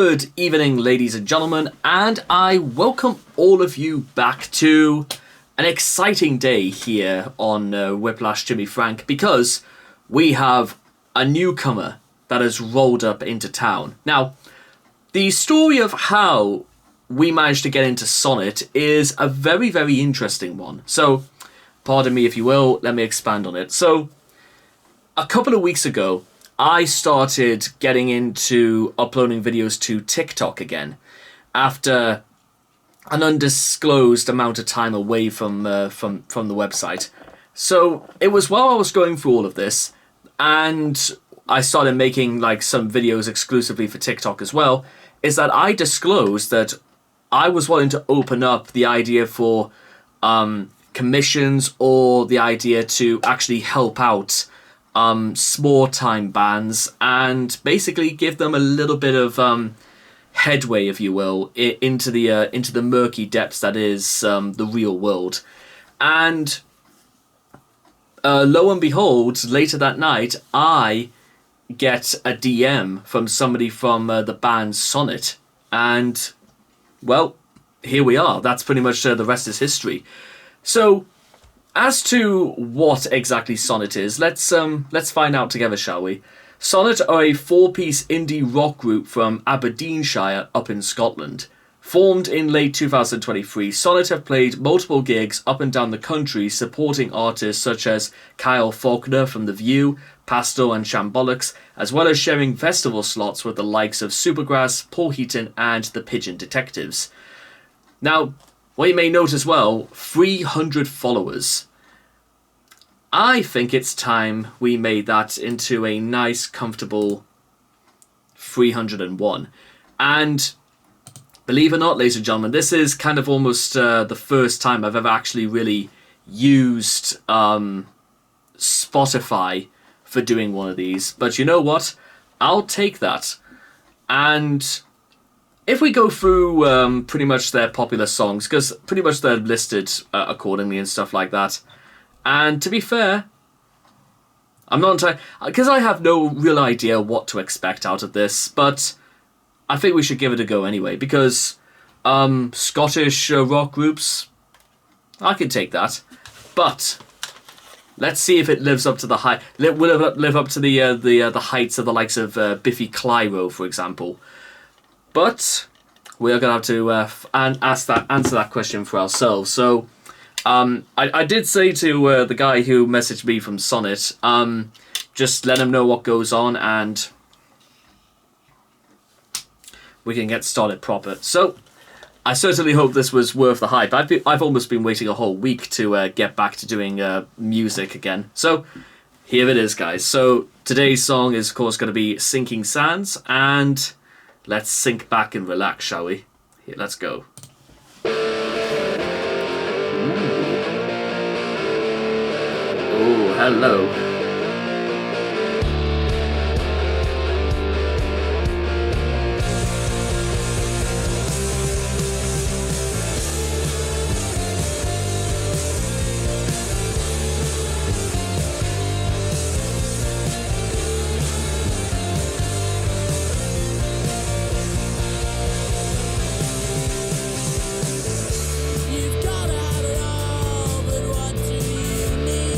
Good evening, ladies and gentlemen, and I welcome all of you back to an exciting day here on Whiplash Jimmy Frank, because we have a newcomer that has rolled up into town. Now, the story of how we managed to get into Sonnet is a very, very interesting one. So, pardon me if you will, let me expand on it. So, a couple of weeks ago, I started getting into uploading videos to TikTok again after an undisclosed amount of time away from the website. So it was while I was going through all of this, and I started making like some videos exclusively for TikTok as well, is that I disclosed that I was wanting to open up the idea for commissions, or the idea to actually help out small time bands and basically give them a little bit of headway, if you will, into the murky depths that is the real world. And lo and behold, later that night, I get a DM from somebody from the band Sonnet, and well, here we are. That's pretty much the rest is history. So, as to what exactly Sonnet is, let's find out together, shall we? Sonnet are a 4-piece indie rock group from Aberdeenshire up in Scotland. Formed in late 2023, Sonnet have played multiple gigs up and down the country supporting artists such as Kyle Faulkner from The View, Pastel and Shambolics, as well as sharing festival slots with the likes of Supergrass, Paul Heaton and the Pigeon Detectives. Now, what you may note as well, 300 followers. I think it's time we made that into a nice, comfortable 301. And believe it or not, ladies and gentlemen, this is kind of almost the first time I've ever actually really used Spotify for doing one of these. But you know what? I'll take that. And if we go through pretty much their popular songs, because pretty much they're listed accordingly and stuff like that. And to be fair, I'm not entirely, because I have no real idea what to expect out of this, but I think we should give it a go anyway, because Scottish rock groups, I can take that. But let's see if it lives up to the height. Will it live up to the heights of the likes of Biffy Clyro, for example? But we're going to have to answer that question for ourselves. So I did say to the guy who messaged me from Sonnet, just let him know what goes on and we can get started proper. So I certainly hope this was worth the hype. I've almost been waiting a whole week to get back to doing music again. So here it is, guys. So today's song is, of course, going to be Sinking Sands, and let's sink back and relax, shall we? Here, let's go. Oh, hello. You've got to have it all, but what do you need?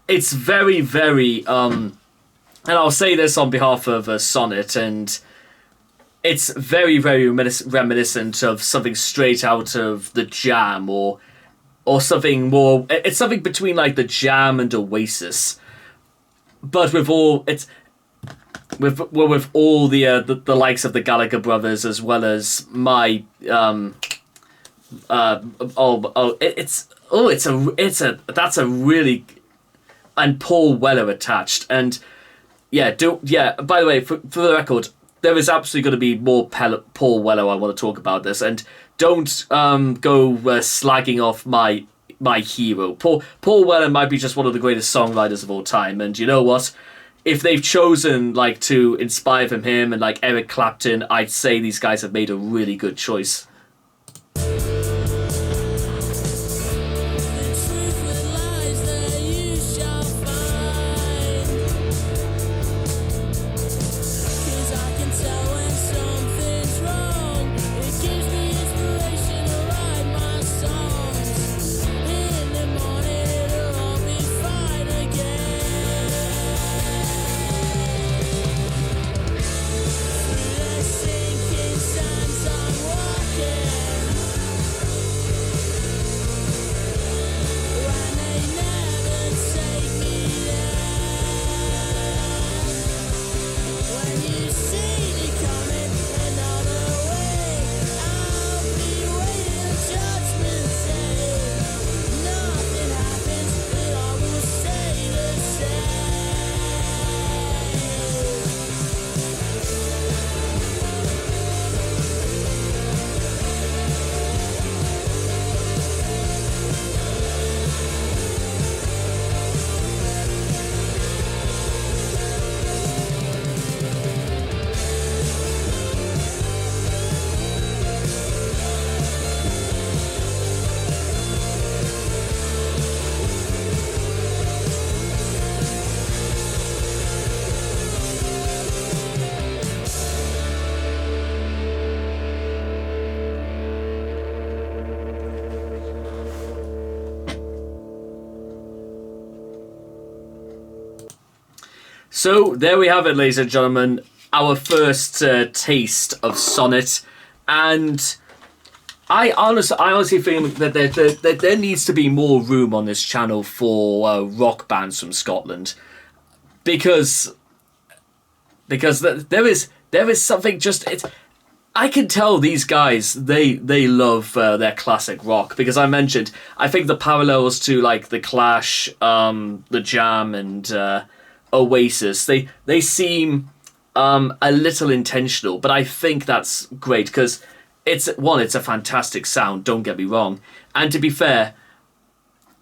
it's very, very, and I'll say this on behalf of Sonnet, and it's very, very reminiscent of something straight out of the Jam, or something more. It's something between like the Jam and Oasis, but with all it's with all the likes of the Gallagher brothers, as well as my that's a really, and Paul Weller attached. And by the way, for the record, there is absolutely going to be more Paul Weller I want to talk about this, and don't go slagging off my hero. Paul Weller might be just one of the greatest songwriters of all time, and you know what? If they've chosen like to inspire from him and like Eric Clapton, I'd say these guys have made a really good choice. So there we have it, ladies and gentlemen, our first taste of Sonnet, and I honestly think that there needs to be more room on this channel for rock bands from Scotland, because there is something just I can tell these guys they love their classic rock, because I think the parallels to like the Clash, the Jam, and Oasis, they seem a little intentional, but I think that's great, because it's a fantastic sound, don't get me wrong, and to be fair,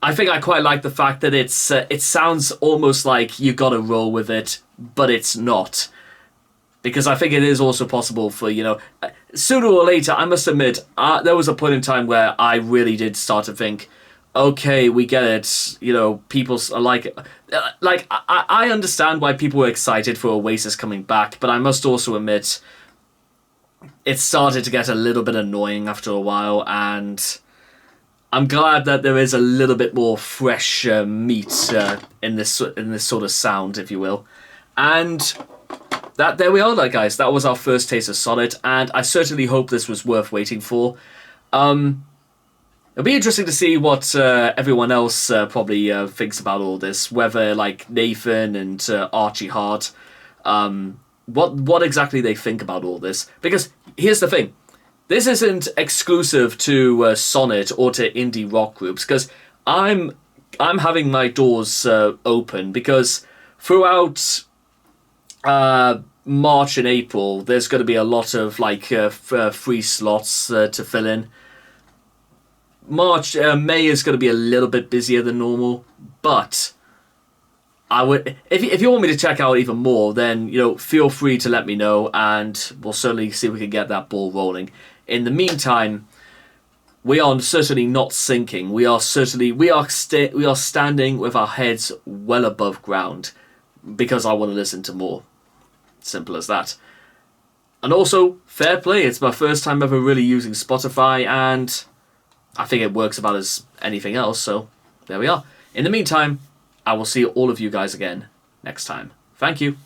I think I quite like the fact that it sounds almost like you gotta roll with it, but it's not, because I think it is also possible for, sooner or later, I must admit, there was a point in time where I really did start to think, okay, we get it, people are like I understand why people were excited for Oasis coming back, but I must also admit it started to get a little bit annoying after a while, and I'm glad that there is a little bit more fresh meat in this sort of sound, if you will. And there we are, guys. That was our first taste of Sonnet, and I certainly hope this was worth waiting for. It'll be interesting to see what everyone else probably thinks about all this, whether like Nathan and Archie Hart, what exactly they think about all this. Because here's the thing, this isn't exclusive to Sonnet or to indie rock groups, because I'm having my doors open, because throughout March and April there's going to be a lot of like free slots to fill in. May is going to be a little bit busier than normal, but I would, if you want me to check out even more, then feel free to let me know, and we'll certainly see if we can get that ball rolling. In the meantime, we are certainly not sinking. We are standing with our heads well above ground, because I want to listen to more. Simple as that. And also, fair play. It's my first time ever really using Spotify, and I think it works about as anything else, so there we are. In the meantime, I will see all of you guys again next time. Thank you.